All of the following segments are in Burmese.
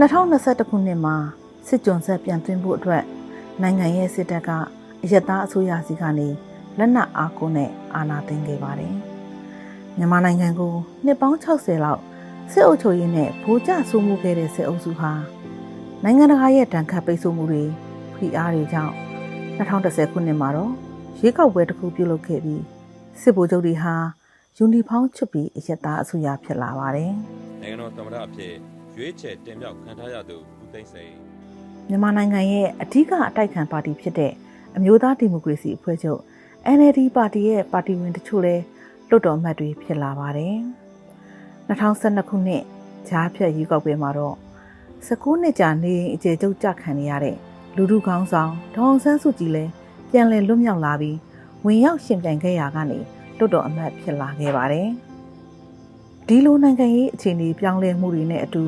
2021 ခုနှစ်မှာစစ်ကြုံဆက်ပြန်သွင်းဖို့အတွက်နိုင်ငံရဲ့စစ်တပ်ကအယက်သားအစိုးရစီကနေလက်နက်အားကိုးနဲ့အာဏာသိမ်းခဲ့ပါတယ်။မြန်မာနိုင်ငံကိုနှစ်ပေါင်း60လောက်စစ်အုပ်ချုပ်ရေးနဲ့ဗိုလ်ကျစိုးမိုးခဲ့တဲ့စစ်အုပ်စုဟာနိုင်ငံတကာရဲ့တန်ခတ်ပိတ်ဆို့မှုတွေဖိအားတွေကြောင့်2010ခုနှစ်မှာတော့ရွေးကောက်ပွဲတစ်ခုပြုလုပ်ခဲ့ပြီးစစ်ဗိုလ်ချုပ်တွေဟာယူနီဖောင်းချွတ်ပြီးအယက်သားအစိုးရဖြစ်လာပါတယ်။နိုင်ငံတော်သမ္မတအဖြစ်ရွေးချယ်တင်မြှောက်ခံထားရသူဦးသိန်းစိန်မြန်မာနိုင်ငံရဲ့အဓိကအတိုက်ခံပါတီဖြစ်တဲ့အမျိုးသားဒီမိုကရေစီအဖွဲ့ချုပ် NLD ပါတီရဲ့ပါတီဝင်တချို့လည်းလွှတ်တော်မှတ်တွေဖြစ်လာပါတယ်။2012ခုနှစ်ကြားဖြတ်ရွေးကောက်ပွဲမှာတော့19နှစ်ကြာနေအိမ်အကျယ်ချုပ်ကြခံနေရတဲ့လူထုခေါင်းဆောင်ဒေါအောင်ဆန်းစုကြည်လည်းပြန်လည်လွတ်မြောက်လာပြီးဝင်ရောက်ရှင်ပြိုင်ခဲ့ရာကနေလွှတ်တော်အမတ်ဖြစ်လာခဲ့ပါတယ်။ဒီလိုနိုင်ငံရေးအခြေအနေပြောင်းလဲမှုတွေနဲ့အတူ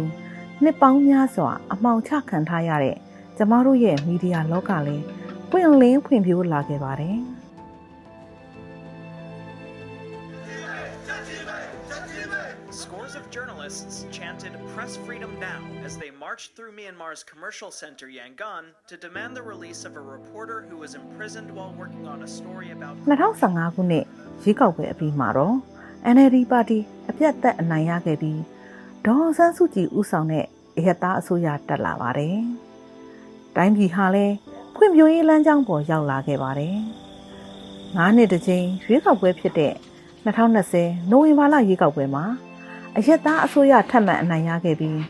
နှစ်ပေါင်းများစွာအမှောင်ချခံထားရတဲ့ကျမတို့ရဲ့မီဒီယာလောကလည်းပွင့်လင်းဖွံ့ဖြိုးလာခဲ့ပါတယ်။ Scores of journalists chanted "Press freedom now" as they marched through Myanmar's commercial center Yangon to demand the release of a reporter who was imprisoned while working on a story about 2015 ခုနှစ်ရွေးကောက်ပွဲအပြီးမှာတော့ NLD ပါတီအပြတ်သက်အနိုင်ရခဲ့ပြီးဒေါ်အောင်ဆန်းစုကြည်ဦးဆောင်တဲ့အယက်သားအစိုးရတက်လာပါတယ်။တိုင်းပြည်ဟာလည်းဖွံ့ဖြိုးရေးလမ်းကြောင်းပေါ်ရောက်လာခဲ့ပါတယ်။9နှစ်တစ်ကြိမ်ရွေးကောက်ပွဲဖြစ်တဲ့2020နိုဝင်ဘာလရွေးကောက်ပွဲမှာအယက်သားအစိုးရထပ်မံအနိုင်ရခဲ့ပြီး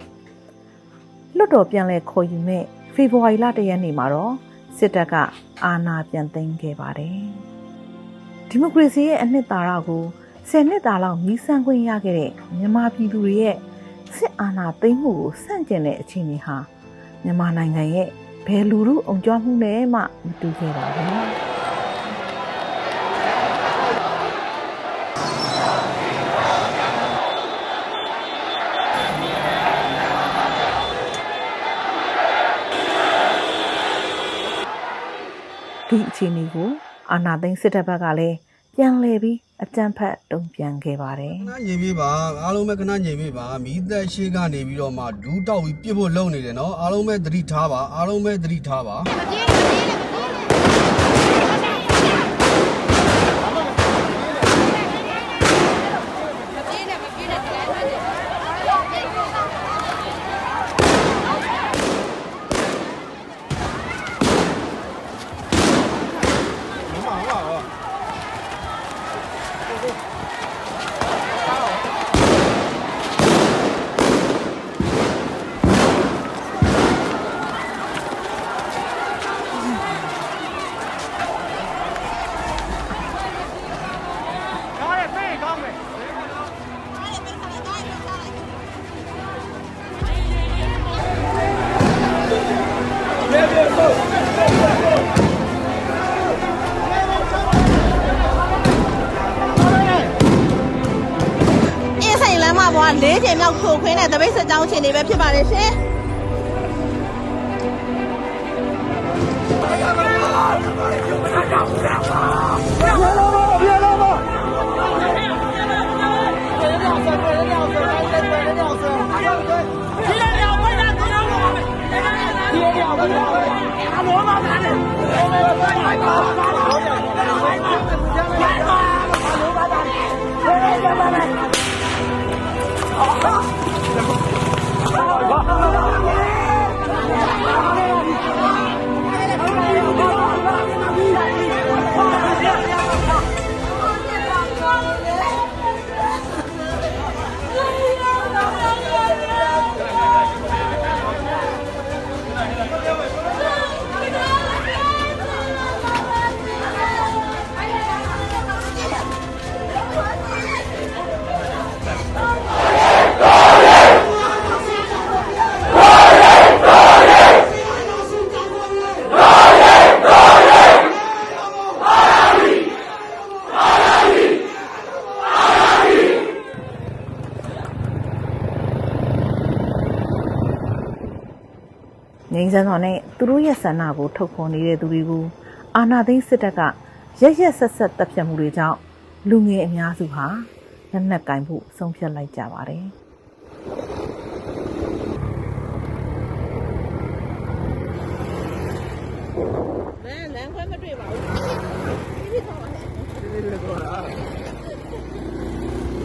လွှတ်တော်ပြန်လည်ခေါ်ယူမဲ့ဖေဖော်ဝါရီလ1ရက်နေ့မှာတော့စစ်တပ်ကအာဏာပြန်သိမ်းခဲ့ပါတယ်။ဒီမိုကရေစီရဲ့အနှစ်သာရကို10နှစ်တာလောက်မီးစမ်းခွင့်ရခဲ့တဲ့မြန်မာပြည်သူတွေရဲ့စစ်အာဏာသိမ်းမှုကိုဆန့်ကျင်တဲ့အခြေအနေဟာမြန်မာနိုင်ငံရဲ့ဘယ်လူထုအုံကြွမှုနဲ့မှမတူခဲ့ပါဘူး။ဒီအခြေအနေကိုအာဏာသိမ်းစစ်တပ်ဘက်ကလည်းပြန်လည်ပြီးအကြမ်းဖက်တုံ့ပြန်ခဲ့ပါတယ်ခဏညင်ပေးပါအားလုံးပဲခဏညင်ပေးပါမိသက်ရှိကနေပြီးတော့မှဒူးတောက်ပြီးပြစ်ဖို့လုပ်နေတယ်နော်အားလုံးပဲသတိထားပါအားလုံးပဲသတိထားပါ4ချိန်မြောက်ထိုခွင်းတဲ့တပိတ်စစ်ကြောင်းချင်းတွေပဲဖြစ်ပါတယ်ရှင်။ငြိမ်းချမ်းစွာနဲ့သူတို့ရဲ့ဆန္ဒကိုထုတ်ဖော်နေတဲ့သူတွေကိုအာဏာသိမ်းစစ်တပ်ကရက်ရက်ဆက်ဆက်တပ်ဖြတ်မှုတွေကြောင့်လူငယ်အများစုဟာလက်နက်ကင်ဖို့ဆုံးဖြတ်လိုက်ကြပါတယ်။ လမ်းခွဲမတွေ့ပါဘူးဒီတော့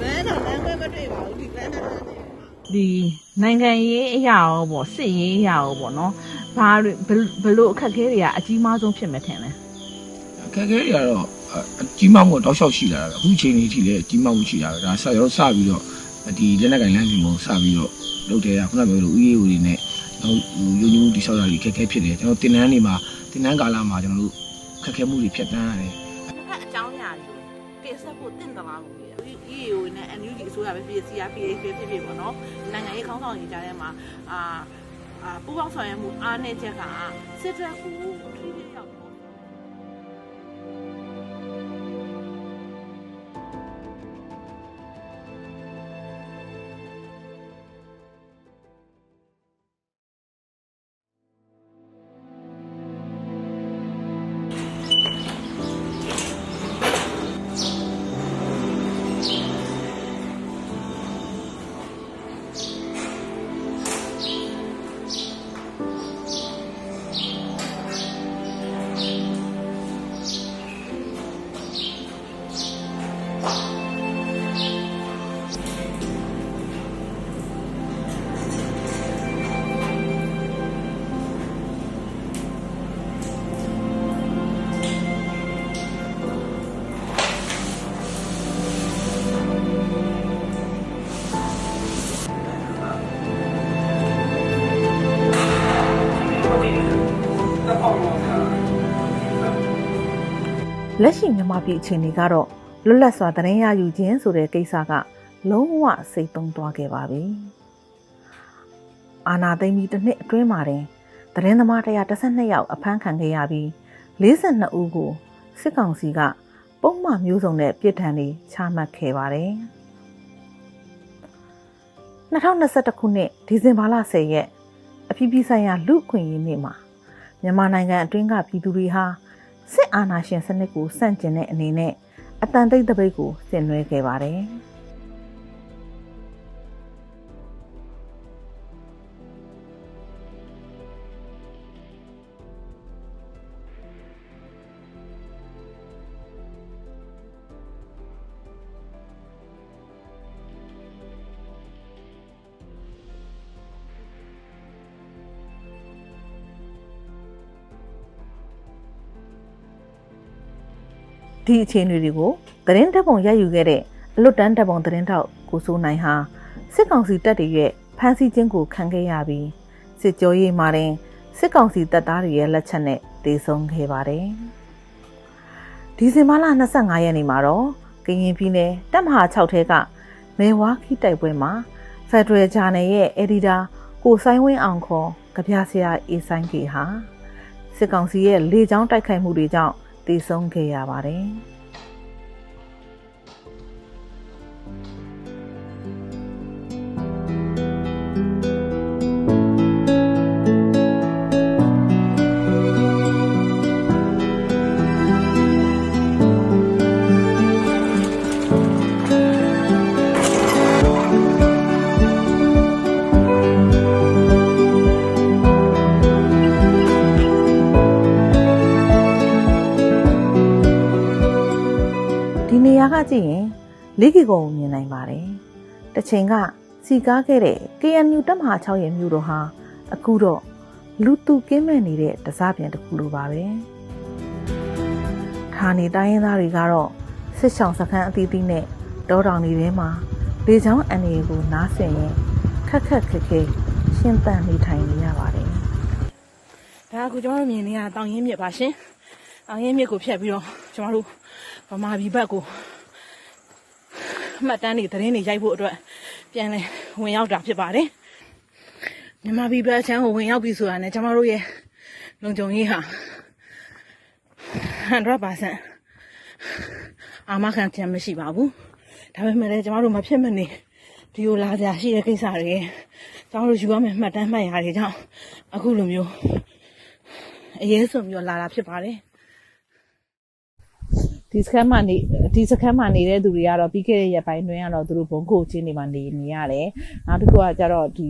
လမ်းတော့လမ်းခွဲမတွေ့ပါဘူးဒီလမ်းဒီနိုင်ငံရေးအရာရောပေါ့စစ်ရေးအရာရောပေါ့နော်ဘာဘလို့အခက်အခဲတွေကအကြီးမားဆုံးဖြစ်မယ်ထင်လဲအခက်အခဲတွေကတော့အကြီးမားမှုတောက်လျှောက်ရှိလာတာအခုချိန်ကြီးထိလည်းအကြီးမားမှုရှိလာတာဒါဆက်ရောစပြီးတော့ဒီလက်နက်ကင်လမ်းစဉ်ကိုစပြီးတော့လုပ်တယ်ခုနကပြောလို့ EAO တွေနဲ့ယူညူတိဆောက်တာတွေခက်ခဲဖြစ်တယ်ကျွန်တော်တင်နန်းနေမှာတင်နန်းကာလမှာကျွန်တော်တို့ခက်ခဲမှုတွေဖြတ်တန်းရတယ်အကြောင်းအရာတွေတင်ဆက်ဖို့တင့်သလားလို့EAO နဲ့ NUG အစိုးရပဲပြည်စီရပြည်ဖြစ်ပေါ့နော်နိုင်ငံရေးခေါင်းဆောင်ကြီးကြားထဲမှာပူးပေါင်းဆောင်ရွက်မှုအားနည်းချက်ကစစ်တပ်ကိုထိထိရောက်လက်ရှိမြန်မာပြည်အခြေအနေကတော့လွတ်လပ်စွာသတင်းရယူခြင်းဆိုတဲ့ကိစ္စကလုံးဝစိတ်သုံးသွားခဲ့ပါပြီ။အာဏာသိမ်းပြီးတစ်နှစ်အတွင်းမှာတင်သတင်းသမား112ယောက်အဖမ်းခံခဲ့ရပြီး42ဦးကိုစစ်ကောင်စီကပုံမှန်မျိုးစုံနဲ့ပြစ်ဒဏ်တွေချမှတ်ခဲ့ပါတယ်။2021ခုနှစ်ဒီဇင်ဘာလ10ရက်အပြည်ပြည်ဆိုင်ရာလူ့အခွင့်အရေးနေ့မှာမြန်မာနိုင်ငံအတွင်းကပြည်သူတွေဟာစစ်အာဏာရှင်စနစ်ကိုဆန့်ကျင်တဲ့အနေနဲ့အတန်တိတ်တပိတ်ကိုဆင်နွှဲခဲ့ပါတယ်။ဒီအခြေအနေတွေကိုသတင်းတပ်ပုံရယူခဲ့တဲ့အလွတ်တန်းတပ်ပုံသတင်းထောက်ကိုစိုးနိုင်ဟာစစ်ကောင်စီတပ်တွေရဲ့ဖမ်းဆီးခြင်းကိုခံခဲ့ရပြီးစစ်ကြောရေးမှာတင်စစ်ကောင်စီတပ်သားတွေရဲ့လက်ချက်နဲ့တေဆုံးခဲ့ပါတယ်။ဒီဇင်ဘာလ25ရက်နေ့မှာတော့ကရင်ပြည်နယ်တပ်မဟာ6ထဲကမဲဝါခီတိုက်ပွဲမှာဖက်ဒရယ်ဂျာနယ်ရဲ့အက်ဒီတာကိုဆိုင်ဝင်းအောင်ခေါ်ကဗျာဆရာအေးဆိုင်ကေဟာစစ်ကောင်စီရဲ့လေကြောင်းတိုက်ခိုက်မှုတွေကြောင့်တေဆုံးခဲ့ရပါတယ်။နေရာကကြည့်ရင်လေးကီကိုမြင်နိုင်ပါတယ်။တစ်ချိန်ကစီကားခဲ့တဲ့ KNU တပ်မဟာ6ရဲ့မြို့တော်ဟာအခုတော့လူသူကင်းမဲ့နေတဲ့တစားပြန်တစ်ခုလိုပါပဲ။ဌာနေတိုင်းရင်းသားတွေကတော့စစ်ဆောင်စခန်းအသီးသီးနဲ့တောတောင်တွေထဲမှာလေချောင်းအန်ရီကိုနားဆင်ရင်ခက်ခက်ခဲခဲရှင်းသန့်နေထိုင်နေရပါတယ်။ဒါကကျွန်တော်တို့မြင်နေရတောင်ရင်းမြစ်ပါရှင်။တောင်ရင်းမြစ်ကိုဖြတ်ပြီးတော့ကျွန်တော်တို့ဗမာပြည်ဘက်ကိုမှတ်တမ်းတွေသတင်းတွေရိုက်ဖို့အတွက်ပြန်လည်ဝင်ရောက်တာဖြစ်ပါတယ်။မြန်မာပြည်ဘက်ချမ်းကိုဝင်ရောက်ပြီဆိုတာနဲ့ကျွန်တော်တို့ရဲ့လုံခြုံရေးဟာ100%အာမခံချက်မရှိပါဘူး။ဒါပေမဲ့လည်းကျွန်တော်တို့မဖြစ်မနေဒီလိုလာကြရှိတဲ့ကိစ္စတွေကျွန်တော်တို့ယူရမယ့်မှတ်တမ်းမှတ်ရာတွေကြောင့်အခုလိုမျိုးအရေးဆုံးမျိုးလာတာဖြစ်ပါတယ်။ဒီစခန်းမှာနေတဲ့သူတွေကတော့ပြီးခဲ့တဲ့ရက်ပိုင်းတွင်ကတော့သူတို့ဘုံခိုချင်းတွေမှာနေရတယ်။နောက်တစ်ခုကကျတော့ဒီ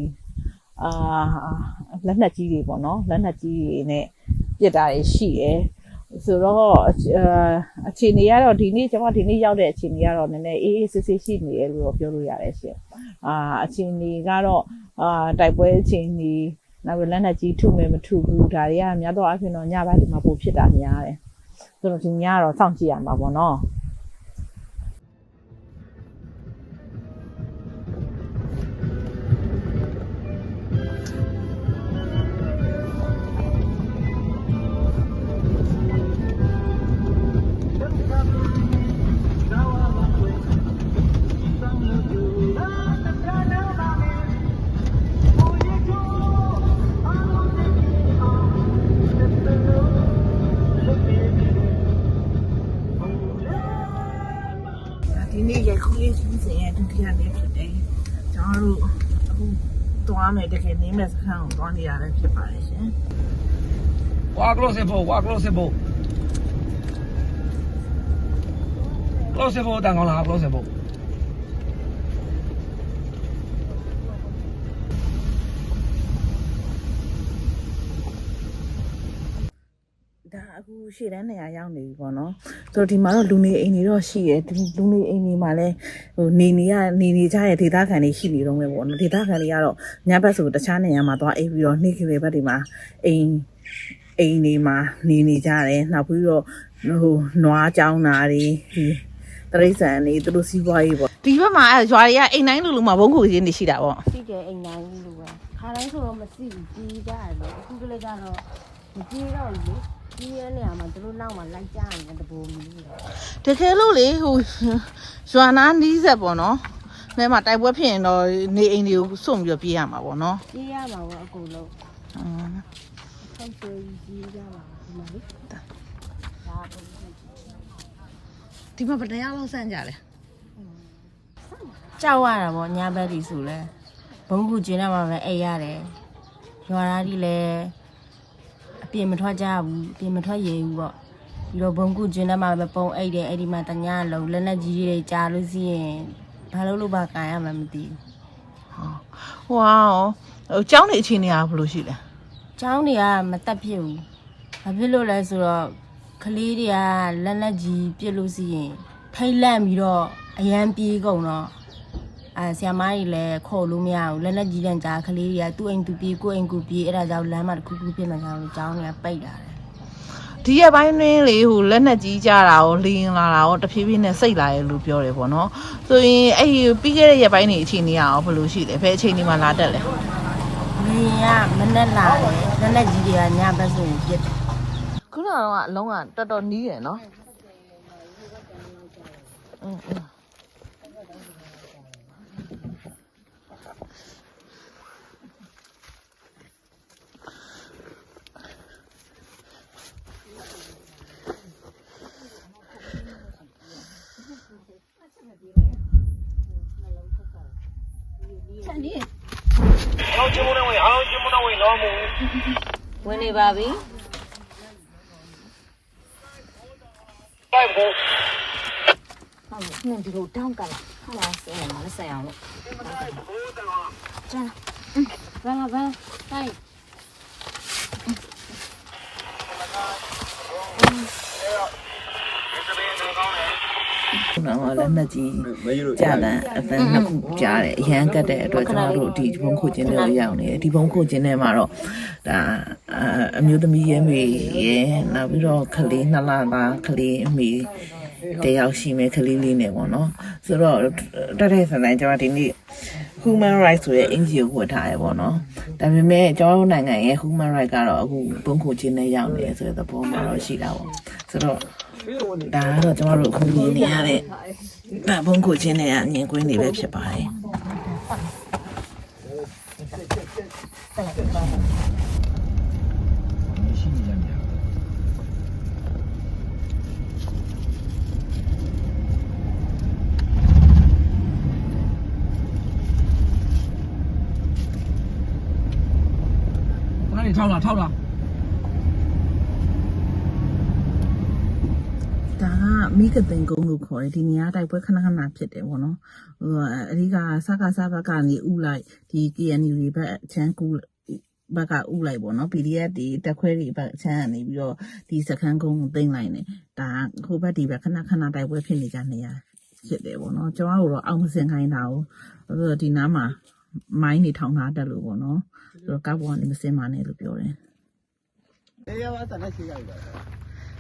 လက်နက်ကြီးတွေပေါ့နော်လက်နက်ကြီးတွေနဲ့ ပြစ်တာရှိတယ်ဆိုတော့အခြေအနေကတော့ဒီနေ့ကျွန်မဒီနေ့ရောက်တဲ့အခြေအနေကတော့နည်းနည်းအေးအေးဆေးဆေးရှိနေတယ်လို့ပြောလို့ရတယ်ရှင်အခြေအနေကတော့တိုက်ပွဲအခြေအနေနောက်ပြီးလက်နက်ကြီးထုမယ်မထုဘူးဒါတွေကများတော့အဖြစ်တော့ညဘက်ဒီမှာပိုဖြစ်တာများတယ်ဆိုတော့ဒီညကတော့စောင့်ကြည့်ရမှာပေါ့နော်ဒီနေ့ရခုလေးစီစဉ်ရဒုတိယနေ့ဖြစ်တယ်ကျွန်တော်တို့အခုသွားမယ်တကယ်နေမဲ့စခန်းကိုသွားနေရတယ်ဖြစ်ပါတယ်ရှင်ဝါကလော့စေဖို့တန်ကောင်းလားကလော့စေဖို့ဒါအခုရှေ့တန်းနေရာရောက်နေပြီပေါ့နော်ဆိုတော့ဒီမှာတော့လူနေအိမ်တွေတော့ရှိတယ်ဒီလူနေအိမ်တွေမှာလည်းဟိုနေကြတဲ့ဒေသခံတွေရှိနေတော့မယ်ပေါ့နော်ဒေသခံတွေကတော့ညဘက်ဆိုတခြားနေရာမှာသွားအိပ်ပြီးတော့နေ့ခင်းဘက်တွေမှာအိမ်တွေမှာနေကြတယ်နောက်ပြီးတော့ဟိုနွားကြောင်းတာတွေဒီတရိษံနေသူတို့စီးပွားရေးပေါ့ဒီဘက်မှာရွာတွေကအိမ်တိုင်းလူမှာဘုံခုချင်းနေရှိတာပေါ့ရှိတယ်အိမ်တိုင်းလူပဲခါတိုင်းဆိုတော့မရှိဘူးကြီးကြတယ်လို့အခုကလေးကတော့မကြီးတော့ဘူးကြီးရနေရမှာတို့နောက်မှာလိုက်ကြတယ်တပိုးမျိုးတကယ်လို့လေဟိုရွာနာနီးဆက်ပေါ့နော်နဲမှာတိုက်ပွဲဖြစ်ရင်တော့နေအိမ်တွေကိုစွန့်ပြီးတော့ပြေးရမှာပေါ့နော်ပြေးရမှာပေါ့အကုန်လုံးဆောက်ဆွေးကြီးကြပါဒီမှာလေဒီမှာဘယ်နှယောက်လောက်ဆန့်ကြလဲကြောက်ရတာပေါ့ညဘက်ဒီဆိုလဲဘုံကူကျင်းရမှာပဲအိတ်ရတယ်ရွာသားတွေလည်းအပြင်မထွက်ကြဘူးအပြင်မထွက်ရဘူးပေါ့ပြီးတော့ဘုံကူကျင်းရမှာပဲပုံအိတ်တယ်အဲ့ဒီမှာတညလုံးလက်နဲ့ကြီးတွေကြားလို့စီရင်ဘာလို့ဘာကန်ရမှမသိဘူးဟိုကျောင်းနေအခြေအနေကဘယ်လိုရှိလဲကျောင်းတွေကမတက်ဖြစ်ဘူးဘာဖြစ်လို့လဲဆိုတော့ကလေးတွေကလက်လက်ကြီးပြစ်လို့စီရင်ထိတ်လန့်ပြီးတော့အရန်ပြေးကုန်တော့ဆရာမကြီးလည်းခေါ်လို့မရဘူးလက်လက်ကြီးတန်းကြားကလေးတွေကသူ့အိမ်သူပြေးကိုယ့်အိမ်ကိုပြေးအဲ့ဒါကြောင့်လမ်းမှာတစ်ခုခုဖြစ်မှကြောင်းကျောင်းတွေကပိတ်လာတယ်ဒီရက်ပိုင်းတွင်းလေဟိုလက်နက်ကြီးကြတာရောလင်းလာတာရောတဖြည်းဖြည်းနဲ့စိတ်လာရဲလို့ပြောတယ်ပေါ့နော်ဆိုရင်အဲ့ပြီးခဲ့တဲ့ရက်ပိုင်းတွေအခြေအနေရောဘယ်လိုရှိလဲဘယ်အခြေအနေမှာလာတက်လဲလင်းကမနဲ့လာတယ်လက်နက်ကြီးတွေကညဘက်ဆိုရင်ပြစ်တယ်ခုနကတော့အလုံးကတော်တော်နီးတယ်နော်ဝင်နေပါပြီဟုတ်နင်ဒီလိုတောင်းကလာဟာလားဆင်းမလားဆင်းအောင်လို့ကျန်ဘာဟိုနော်လက်နက်ကြီးကြာတယ်အတန်းနှစ်ခုကြားတယ်အရန်ကတ်တဲ့အတွက်ကျွန်တော်တို့ဒီဘုံခုချင်းတွေရောက်နေတယ်ဒီဘုံခုချင်းတွေမှာတော့ဒါအမျိုးသမီးရဲမေရဲနောက်ပြီးတော့ကလေးနှစ်လသားကလေးအမေတယောက်ရှိမယ်ကလေးလေးနဲ့ပေါ့နော်ဆိုတော့တက်တဲ့ဆန်တိုင်းကျွန်တော်ဒီနေ့ human rights ဆိုတဲ့အင်ဂျီကိုဝတ်ထားရပေါ့နော်ဒါပေမဲ့ကျွန်တော်တို့နိုင်ငံရဲ့ human rights ကတော့အခုဘုံခုချင်းတွေရောက်နေတယ်ဆိုတဲ့သဘောမှာတော့ရှိတာပေါ့ဆိုတော့ဒါကတော့ကျွန်တော်တို့အခုမြင်နေရတဲ့ဘုံခုချင်းတွေကမြင်ကွင်းတွေပဲဖြစ်ပါတယ်ထောက်တာဒါကမိကပင်ကုန်းလို့ခေါ်တယ်ဒီနေရာတိုက်ပွဲခဏခဏဖြစ်တယ်ပေါ့နော်ဟိုအဓိကစကားစားဘက်ကနေဥလိုက်ဒီ KNU တွေဘက်ချမ်းကူ ဘက်ကဥလိုက်ပေါ့နော် PDF တွေတက်ခွဲတွေဘက်ချမ်းကနေပြီးတော့ဒီစခန်းကုန်းကိုသိမ်းလိုက်နေဒါဟိုဘက်ဒီဘက်ခဏတိုက်ပွဲဖြစ်နေကြနေရဖြစ်တယ်ပေါ့နော်ကျွန်တော်တို့တော့အောင်မစင်ခိုင်းတာကိုဒီနားမှာမိုင်းနေထောင်ထားတယ်လို့ပေါ့နော်ဆိုတော့ကောက်ပေါ်ကနေမစင်ပါနဲ့လို့ပြောတယ်တရားပါတနက်ရှိရတယ်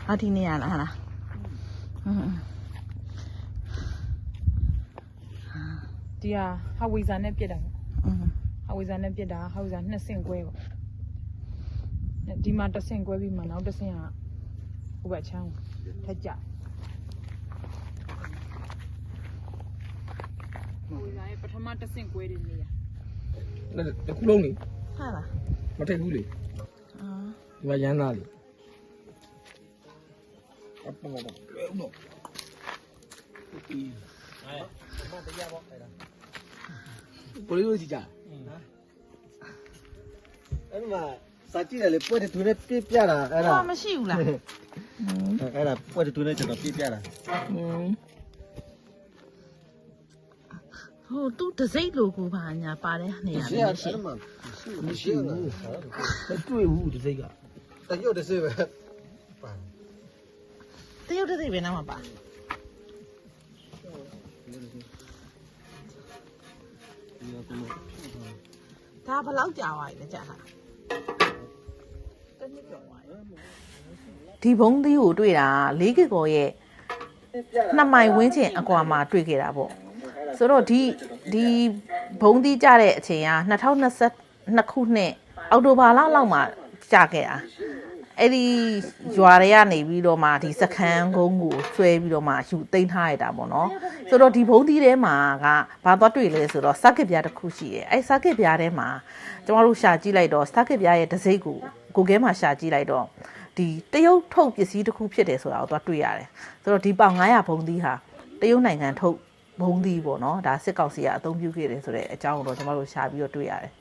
ဟာဒီနေရလားဟာလားဒီဟာဟာဝီဇာနဲ့ပြစ်တာဟာဝီဇာနဲ့ပြစ်တာဟာဝီဇာ2ဆင့်ကွဲပေါ့ဒီမှာ1ဆင့်ကွဲပြီးမှနောက်1ဆင့်ကဟိုဘက်ချမ်းထက်ကြဟာဝီဇာရဲ့ပထမ1ဆင့်ကွဲတဲ့နေရာတခုလုံးလေ ဟာလားမထိတ်ဘူးလေဒီမှာရမ်းသားလေအပေါ်တော့လွယ်ဦးတော့ကိုလေးတို့ကြည့်ကြအဲ့မှာစာကြည့်တယ်လေပွဲတူနဲ့ပြပြတာအဲ့ဒါမရှိဘူးလားအဲ့ဒါပွဲတူနဲ့ကျွန်တော်ပြပြတာဟိုသူတစိမ့်လိုကိုပါညာပါတယ်နေရာလေးရှိမရှိဘူးတွေ့ဘူးဒီစိတ်ကတရုတ်တစ်စိပဲပါတရုတ်တစိပဲနားမှာပါဒါဘယ်လောက်ကြာသွားလဲကြာတာဒီဘုံသီးကိုတွေ့တာ4ကီကိုရဲ့2မိုင်ဝန်းကျင်အကွာမှာတွေ့ခဲ့တာပေါ့ဆိုတော့ဒီဘုံသီးကြတဲ့အချိန်က2022ခုနှစ်အောက်တိုဘာလလောက်မှာကြာခဲ့တာအဲ့ဒီရွာတွေကနေပြီးတော့မှဒီစခန်းကုန်းကိုဆွဲပြီးတော့မှယူသိမ်းထားရတာပေါ့နော်ဆိုတော့ဒီဘုံသီးထဲမှာကဘာသွားတွေ့လဲဆိုတော့စကစ်ပြားတစ်ခုရှိတယ်အဲ့စကစ်ပြားထဲမှာကျမတို့ရှာကြည့်လိုက်တော့စကစ်ပြားရဲ့တစိမ့်ကိုခဲမှာရှာကြည့်လိုက်တော့ဒီတရုတ်ထုတ်ပစ္စည်းတစ်ခုဖြစ်တယ်ဆိုတာကိုသွားတွေ့ရတယ်ဆိုတော့ဒီပေါင်900ဘုံသီးဟာတရုတ်နိုင်ငံထုတ်ဘုံသီးပေါ့နော်ဒါစစ်ကောင်စီကအသုံးပြုခဲ့တယ်ဆိုတဲ့အကြောင်းကိုတော့ကျမတို့ရှာပြီးတော့တွေ့ရတယ်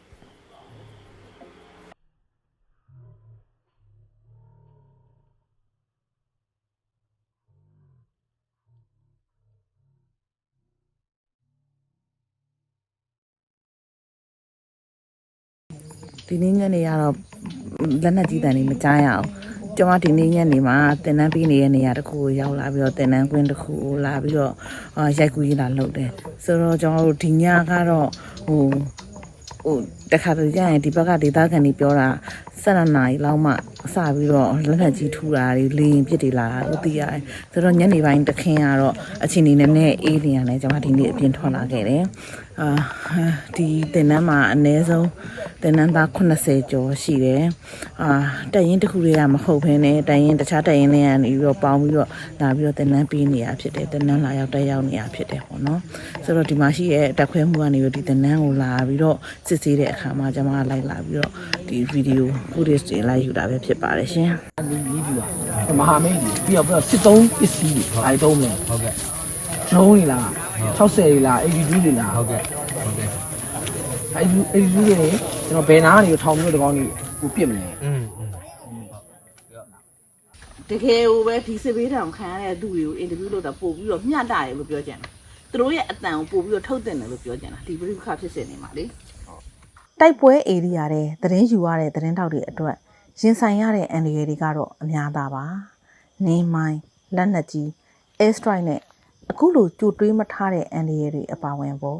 ဒီနေ့ညနေကတော့လက်နက်ကြီးတန်တွေမကြားရအောင်ကျွန်မဒီနေ့ညနေမှာတင်နန်းပေးနေတဲ့နေရာတစ်ခုကိုရောက်လာပြီးတော့တင်နန်းကွင်းတစ်ခုကိုလာပြီးတော့ရိုက်ကူးရေးလာလုပ်တယ်ဆိုတော့ကျွန်တော်တို့ဒီညကတော့ဟိုတခါတည်းကျရင်ဒီဘက်ကဒေသခံတွေပြောတာ12နာရီလောက်မှစပြီးတော့လက်နက်ကြီးထူတာတွေလေရင်ပစ်တွေလာတာလို့သိရတယ်ဆိုတော့ညနေပိုင်းတခင်းကတော့အချိန်နေနဲ့အေးနေရတယ်ကျွန်မဒီနေ့အပြင်ထွက်လာခဲ့တယ်ဒီတင်နန်းမှာအနည်းဆုံးတင်နန်းသား80ကျော်ရှိတယ်တက်ရင်တစ်ခုတွေကမဟုတ်ဘဲနဲ့တက်ရင်တခြားတက်ရင်တွေကနေပြီးတော့ပေါင်းပြီးတော့လာပြီးတော့တင်နန်းပေးနေရဖြစ်တယ်တင်နန်းလာရောက်တက်ရောက်နေရဖြစ်တယ်ပေါ့နော်ဆိုတော့ဒီမှာရှိရဲ့တက်ခွဲမှုကနေပြီးဒီတင်နန်းကိုလာပြီးတော့စစ်ဆေးတဲ့အခါမှာကျွန်မလိုက်လာပြီးတော့ဒီဗီဒီယို footage တွေလိုက်ယူတာပဲဖြစ်ပါတယ်ရှင်မဟာမိတ်ကြီးပြီးတော့စစ်သုံးပစ္စည်းတွေအဲတုံးမယ်ဟုတ်ကဲ့နှုံးနေလား60တွေလား82တွေလားဟုတ်ကဲ့82တွေကျွန်တော်ဘယ်နာကနေထောင်မျိုးတကောင်းကြီးကိုပြစ်မလဲတကယ်ကိုပဲဒီစစ်ဘေးတောင်ခံရတဲ့သူတွေကိုအင်တာဗျူးလုပ်တာပို့ပြီးတော့မျှတတယ်လို့ပြောကြတယ်သူတို့ရဲ့အတန်ကိုပို့ပြီးတော့ထုတ်တင်တယ်လို့ပြောကြတာဒီပရိခါဖြစ်စေနေမှာလေတိုက်ပွဲဧရိယာတဲ့သတင်းယူရတဲ့သတင်းတောက်တွေအတွက်ရင်ဆိုင်ရတဲ့အန်ဒီရီတွေကတော့အများသားပါနေမိုင်းလက်နက်ကြီး air strike နဲ့အခုလိုကြိုတွေးမထားတဲ့အန်ဒီရီတွေအပါဝင်ပေါ့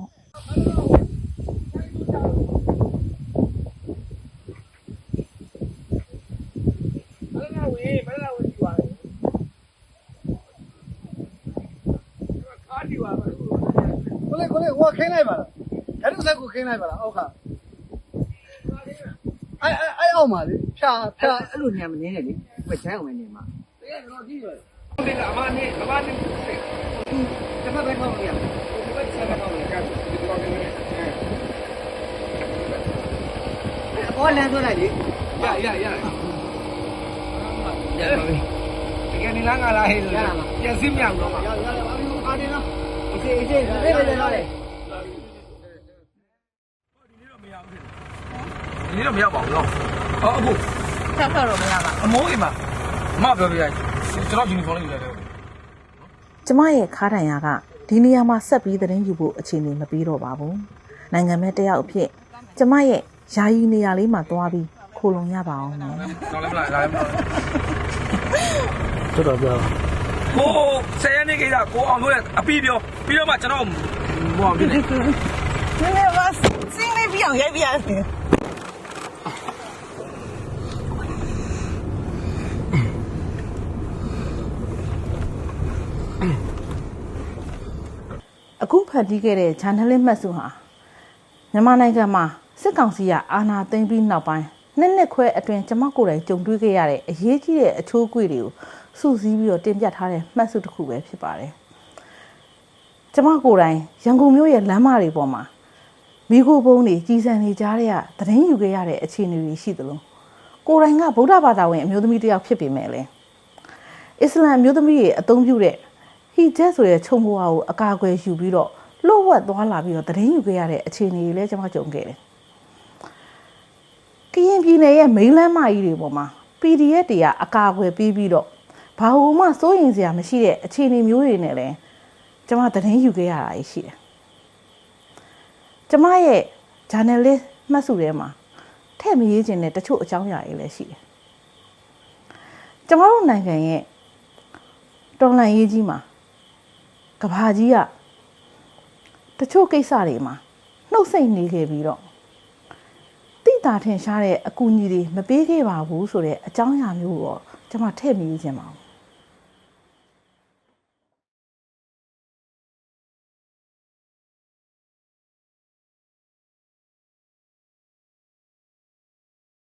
ကိုလေးဟိုခင်းလိုက်ပါလားဓာတ်ဆက်ကိုခင်းလိုက်ပါလားအောက်ကအဲ့အောက်မှာလေဖြာအဲ့လိုနေမနေနဲ့လေဝက်ချမ်းအောင်နေမှာတကယ်တော့ကြည့်ရဟုတ်တယ်လားအမနဲ့တစ်ဖက်ပဲကောင်းနေရဒီဘက်ဆက်ကောင်းနေကြဒီကောင်းနေတယ်ဘောလမ်းဆိုလိုက်လေရပါပြီတကယ်နေလားငါလားဟဲ့ဆိုရမှာပြန်စင်းမြောက်တော့မှာရပါပြီအားနေနော်အေးလေးတော့လေဒီတော့မရပါဘူးနော်အခုဖက်တော့မရပါအမိုးအိမ်မှာအမပြောပြရကျွန်တော်ယူနီဖောင်းလေးယူလိုက်တယ်ကျမရဲ့ခါတိုင်ရကဒီနေရာမှာဆက်ပြီးသတင်းယူဖို့အခြေအနေမပြီးတော့ပါဘူးနိုင်ငံမဲ့တယောက်အဖြစ်ကျမရဲ့ယာယီနေရာလေးမှာသွားပြီး ခိုလုံရပါအောင်နော် တော်လည်းမလားလာလည်းမလား တော်တော်ပြော ကိုဆယ်ရနေကိစ္စကိုအောင်လို့အပြီးပြောပြီးတော့မှကျွန်တော်မောင်ပြနေ နည်းနည်းပါစင်းလေးပြောင်းရိုက်ပြရတယ် အခုဖတ်တီးခဲ့တဲ့ journalist မှတ်စုဟာမြန်မာနိုင်ငံမှာစစ်ကောင်စီကအာဏာသိမ်းပြီးနောက်ပိုင်းနှစ်ခွဲအတွင်းကျွန်မကိုယ်တိုင်ကြုံတွေ့ခဲ့ရတဲ့အရေးကြီးတဲ့အချိုးအကွေ့တွေကိုစုစည်းပြီးတော့တင်ပြထားတဲ့မှတ်စုတစ်ခုပဲဖြစ်ပါတယ်။ကျွန်မကိုယ်တိုင်ရန်ကုန်မြို့ရဲ့လမ်းမတွေပေါ်မှာမိခိုးပုံးတွေကြီးစံနေကြတဲ့သတင်းယူခဲ့ရတဲ့အခြေအနေတွေရှိသလိုကိုယ်တိုင်ကဗုဒ္ဓဘာသာဝင်အမျိုးသမီးတစ်ယောက်ဖြစ်ပေမဲ့လည်းအစ္စလာမ်အမျိုးသမီးတွေအသုံးပြုတဲ့ဟီဂျက်ဆိုတဲ့ခြုံဘွားကိုအကာအကွယ်ယူပြီးတော့လှုပ်ဝက်သွားလာပြီးတော့သတင်းယူခဲ့ရတဲ့အခြေအနေတွေလည်းကျွန်မကြုံခဲ့တယ်။ကရင်ပြည်နယ်ရဲ့မိန်းလမ်းမကြီးတွေပေါ်မှာ PDF တွေကအကာအကွယ်ပေးပြီးတော့ဘာလို့မှစိုးရင်စရာမရှိတဲ့အခြေအနေမျိုးတွေနဲ့လည်းကျွန်မသတင်းယူခဲ့ရတာရှိတယ်။ကျွန်မရဲ့ journalist မှတ်စုထဲမှာထည့်မရေးခြင်းတဲ့တချို့အကြောင်းအရာတွေလည်းရှိတယ်။ကျွန်တော်တို့နိုင်ငံရဲ့တော်လှန်ရေးကြီးမှာကဘာကြီးကတချို့ကိစ္စတွေမှာနှုတ်ဆက်နေခဲ့ပြီးတော့တိတာထင်ရှားတဲ့အကူအညီတွေမပေးခဲ့ပါဘူးဆိုတဲ့အကြောင်းအရာမျိုးတော့ကျွန်မထည့်မရေးခြင်းပါဘူး